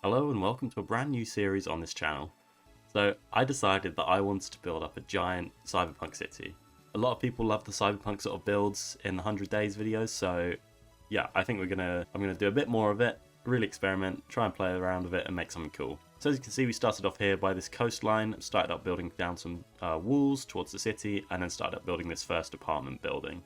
Hello and welcome to a brand new series on this channel. So I decided that I wanted to build up a giant Cyberpunk City. A lot of people love the Cyberpunk sort of builds in the 100 days videos, so yeah, I think I'm gonna do a bit more of it, really experiment, try and play around with it and make something cool. So as you can see, we started off here by this coastline, started up building down some walls towards the city, and then started up building this first apartment building.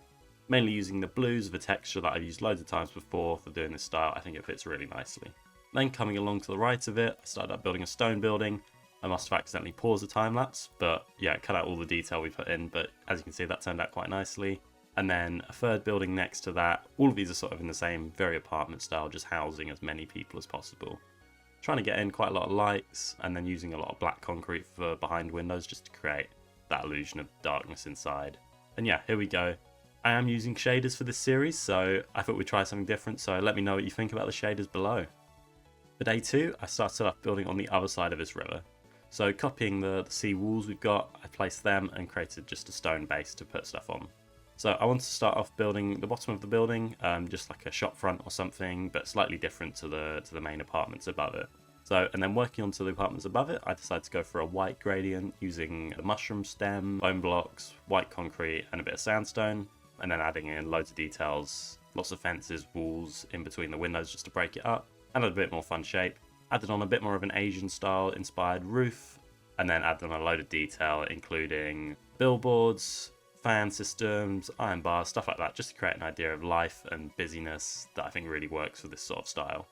Mainly using the blues of a texture that I've used loads of times before for doing this style. I think it fits really nicely. Then coming along to the right of it, I started up building a stone building. I must have accidentally paused the time lapse, but yeah, cut out all the detail we put in, but as you can see, that turned out quite nicely. And then a third building next to that. All of these are sort of in the same, very apartment style, just housing as many people as possible. Trying to get in quite a lot of lights, and then using a lot of black concrete for behind windows just to create that illusion of darkness inside. And yeah, here we go. I am using shaders for this series, so I thought we'd try something different, so let me know what you think about the shaders below. For day 2, I started off building on the other side of this river. So copying the sea walls we've got, I placed them and created just a stone base to put stuff on. So I wanted to start off building the bottom of the building, just like a shop front or something, but slightly different to the main apartments above it. So, and then working onto the apartments above it, I decided to go for a white gradient using the mushroom stem, bone blocks, white concrete, and a bit of sandstone, and then adding in loads of details, lots of fences, walls in between the windows just to break it up. Added a bit more fun shape, added on a bit more of an Asian style inspired roof, and then added on a load of detail including billboards, fan systems, iron bars, stuff like that, just to create an idea of life and busyness that I think really works for this sort of style.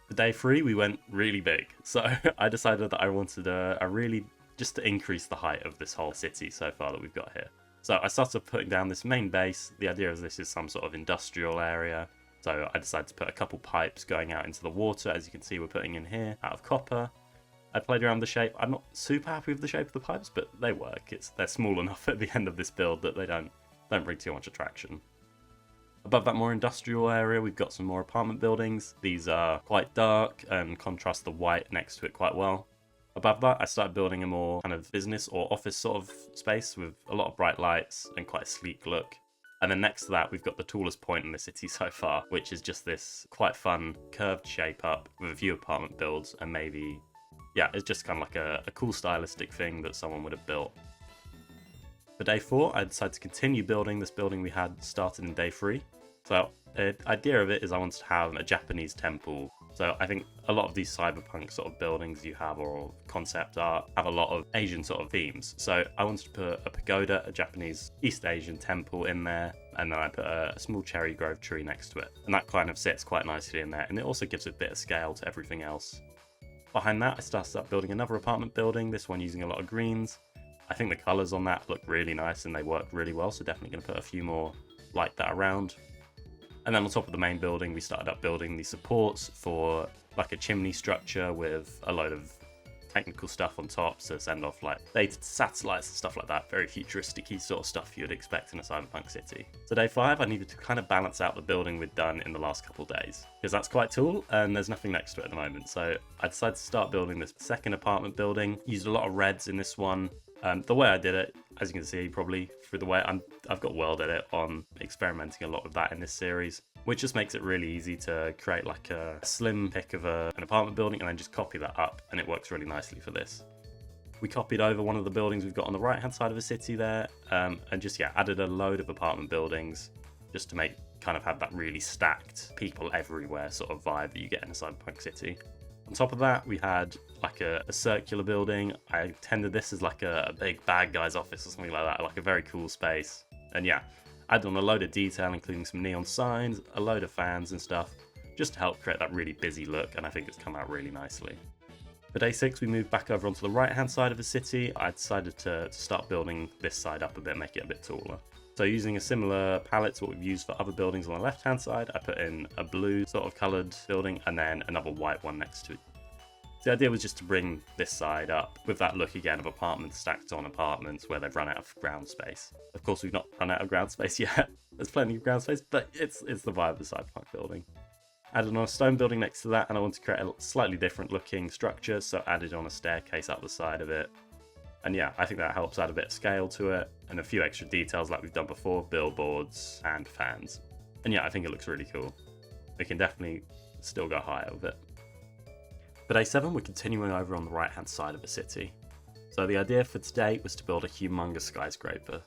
For day 3 we went really big, so I decided that I wanted a really just to increase the height of this whole city so far that we've got here. So I started putting down this main base. The idea is this is some sort of industrial area. So I decided to put a couple pipes going out into the water, as you can see we're putting in here, out of copper. I played around with the shape. I'm not super happy with the shape of the pipes, but they work. They're small enough at the end of this build that they don't bring too much attraction. Above that more industrial area, we've got some more apartment buildings. These are quite dark and contrast the white next to it quite well. Above that, I started building a more kind of business or office sort of space with a lot of bright lights and quite a sleek look. And then next to that, we've got the tallest point in the city so far, which is just this quite fun curved shape up with a few apartment builds and maybe, yeah, it's just kind of like a cool stylistic thing that someone would have built. For day 4, I decided to continue building this building we had started in day 3. So the idea of it is I wanted to have a Japanese temple. So I think a lot of these cyberpunk sort of buildings you have or concept art have a lot of Asian sort of themes. So I wanted to put a pagoda, a Japanese East Asian temple in there, and then I put a small cherry grove tree next to it. And that kind of sits quite nicely in there, and it also gives a bit of scale to everything else. Behind that, I started up building another apartment building, this one using a lot of greens. I think the colours on that look really nice and they work really well, so definitely going to put a few more like that around. And then on top of the main building, we started up building the supports for like a chimney structure with a load of technical stuff on top to send off like data to satellites and stuff like that. Very futuristic-y sort of stuff you'd expect in a cyberpunk city. So day 5, I needed to kind of balance out the building we'd done in the last couple of days, because that's quite tall and there's nothing next to it at the moment. So I decided to start building this second apartment building. Used a lot of reds in this one. The way I did it, as you can see probably through the way I've got world edit on, experimenting a lot with that in this series, which just makes it really easy to create like a slim pic of an apartment building and then just copy that up, and it works really nicely for this. We copied over one of the buildings we've got on the right hand side of the city there, and just added a load of apartment buildings just to make kind of have that really stacked people everywhere sort of vibe that you get in a cyberpunk city. On top of that, we had like a circular building. I intended this as like a big bad guy's office or something like that, like a very cool space. And yeah, added on a load of detail, including some neon signs, a load of fans and stuff, just to help create that really busy look, and I think it's come out really nicely. For day 6, we moved back over onto the right-hand side of the city. I decided to start building this side up a bit, make it a bit taller. So using a similar palette to what we've used for other buildings on the left-hand side, I put in a blue sort of coloured building and then another white one next to it. The idea was just to bring this side up with that look again of apartments stacked on apartments where they've run out of ground space. Of course, we've not run out of ground space yet. There's plenty of ground space, but it's the vibe of the cyberpunk building. Added on a stone building next to that, and I wanted to create a slightly different looking structure, so added on a staircase up the side of it. And yeah, I think that helps add a bit of scale to it, and a few extra details like we've done before, billboards and fans. And yeah, I think it looks really cool. We can definitely still go higher with it. For day 7, we're continuing over on the right hand side of the city. So the idea for today was to build a humongous skyscraper.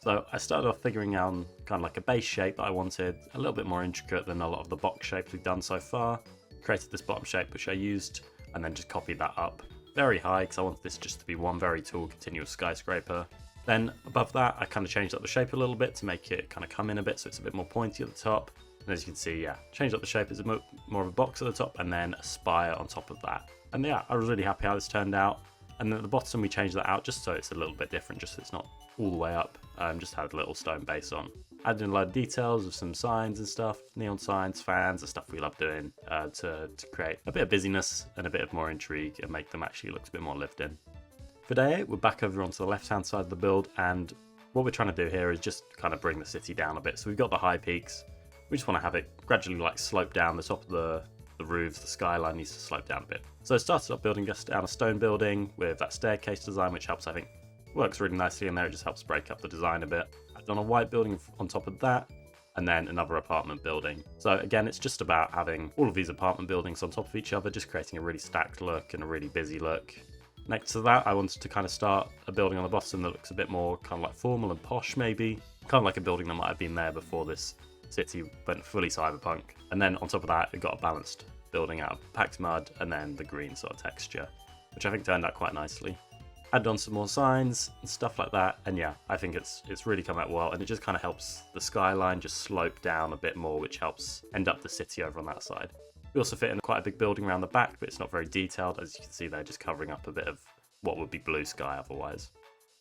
So I started off figuring out kind of like a base shape that I wanted, a little bit more intricate than a lot of the box shapes we've done so far. Created this bottom shape which I used, and then just copied that up very high because I wanted this just to be one very tall continuous skyscraper. Then above that I kind of changed up the shape a little bit to make it kind of come in a bit so it's a bit more pointy at the top. And as you can see, yeah, changed up the shape as a more of a box at the top and then a spire on top of that. And yeah, I was really happy how this turned out. And then at the bottom we changed that out just so it's a little bit different, just so it's not all the way up. Just had a little stone base on. Added in a lot of details of some signs and stuff, neon signs, fans, the stuff we love doing to create a bit of busyness and a bit of more intrigue and make them actually look a bit more lived in. For day 8, we're back over onto the left hand side of the build, and what we're trying to do here is just kind of bring the city down a bit. So we've got the high peaks, we just want to have it gradually like slope down. The top of the roofs, the skyline needs to slope down a bit. So I started off building just down a stone building with that staircase design, which helps, I think, works really nicely in there. It just helps break up the design a bit. I've done a white building on top of that, and then another apartment building. So again, it's just about having all of these apartment buildings on top of each other, just creating a really stacked look and a really busy look. Next to that, I wanted to kind of start a building on the bottom that looks a bit more kind of like formal and posh maybe. Kind of like a building that might have been there before this city went fully cyberpunk. And then on top of that, it got a balanced building out of packed mud and then the green sort of texture, which I think turned out quite nicely. Added on some more signs and stuff like that, and yeah, I think it's really come out well, and it just kind of helps the skyline just slope down a bit more, which helps end up the city over on that side. We also fit in quite a big building around the back, but it's not very detailed. As you can see, they're just covering up a bit of what would be blue sky otherwise.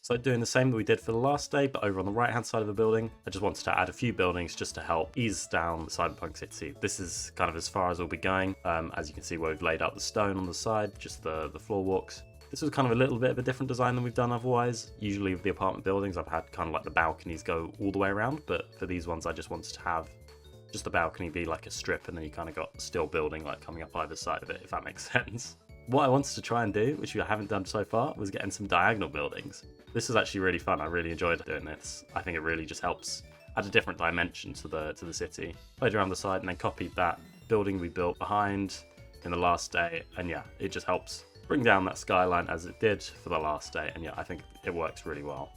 So doing the same that we did for the last day, but over on the right hand side of the building, I just wanted to add a few buildings just to help ease down Cyberpunk City. This is kind of as far as we'll be going. As you can see where we've laid out the stone on the side, just the floor walks. This was kind of a little bit of a different design than we've done otherwise. Usually with the apartment buildings, I've had kind of like the balconies go all the way around, but for these ones, I just wanted to have just the balcony be like a strip, and then you kind of got still building like coming up either side of it, if that makes sense. What I wanted to try and do, which I haven't done so far, was getting some diagonal buildings. This was actually really fun. I really enjoyed doing this. I think it really just helps add a different dimension to the city. Played around the side and then copied that building we built behind in the last day, and yeah, it just helps bring down that skyline as it did for the last day, and yeah, I think it works really well.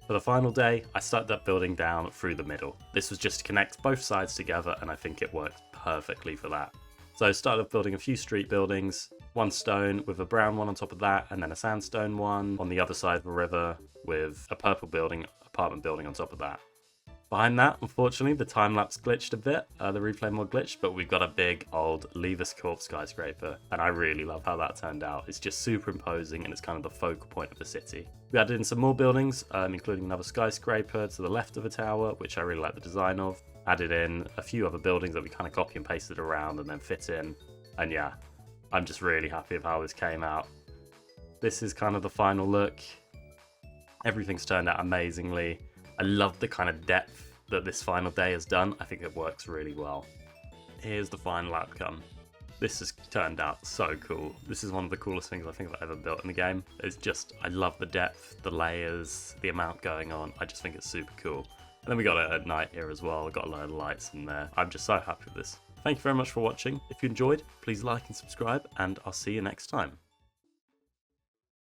For the final day, I started that building down through the middle. This was just to connect both sides together, and I think it worked perfectly for that. So I started building a few street buildings, one stone with a brown one on top of that, and then a sandstone one on the other side of the river with a purple apartment building on top of that. Behind that, unfortunately, the time-lapse glitched a bit, the replay mod glitched, but we've got a big old Leaveus Corp skyscraper, and I really love how that turned out. It's just super imposing, and it's kind of the focal point of the city. We added in some more buildings, including another skyscraper to the left of the tower, which I really like the design of. Added in a few other buildings that we kind of copy and pasted around and then fit in, and yeah, I'm just really happy with how this came out. This is kind of the final look. Everything's turned out amazingly. I love the kind of depth that this final day has done. I think it works really well. Here's the final outcome. This has turned out so cool. This is one of the coolest things I think I've ever built in the game. It's just, I love the depth, the layers, the amount going on. I just think it's super cool. And then we got it at night here as well. We've got a load of lights in there. I'm just so happy with this. Thank you very much for watching. If you enjoyed, please like and subscribe, and I'll see you next time.